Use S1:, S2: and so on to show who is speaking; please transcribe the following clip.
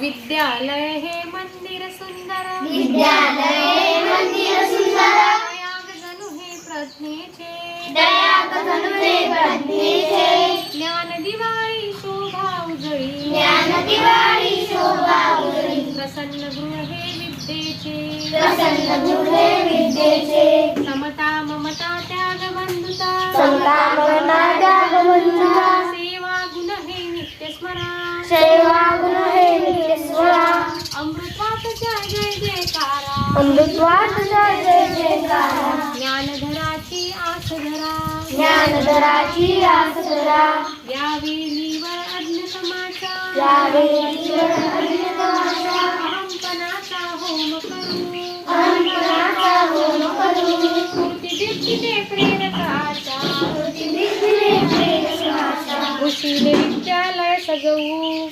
S1: विद्यालय हे मंदिर सुंदर,
S2: विद्यालय हे मंदिर सुंदर,
S1: दयाग जणू हे प्रज्ञेचे,
S2: दयाग जणू हे प्रज्ञेचे,
S1: ज्ञान दिवाळी शोभा उजळी,
S2: ज्ञान दिवाळी शोभा उजळी,
S1: प्रसन्न गृह हे विद्येचे,
S2: प्रसन्न गृह हे विद्येचे,
S1: समता ममता त्याग बंधुता,
S2: समता ममता त्याग बंधुता,
S1: सेवा गुण हे नित्य स्मरा,
S2: सेवा गुण हे नित्य स्मरा,
S1: अमृतवाचा जय जयकारा,
S2: अमृतवाचा जय जयकारा,
S1: ज्ञानधराची आस धरा,
S2: ज्ञानधराची आस धरा,
S1: या वेलीवर अज्ञतमाचा,
S2: या वेलीवर अज्ञतमाचा,
S1: अहंपणाचा होम करू,
S2: अहंपणाचा होम करू,
S1: स्फूर्तिदीप्तीने प्रेरकाचा,
S2: स्फूर्तिदीप्तीने प्रेरकाचा,
S1: उशिले विद्यालय सजवू.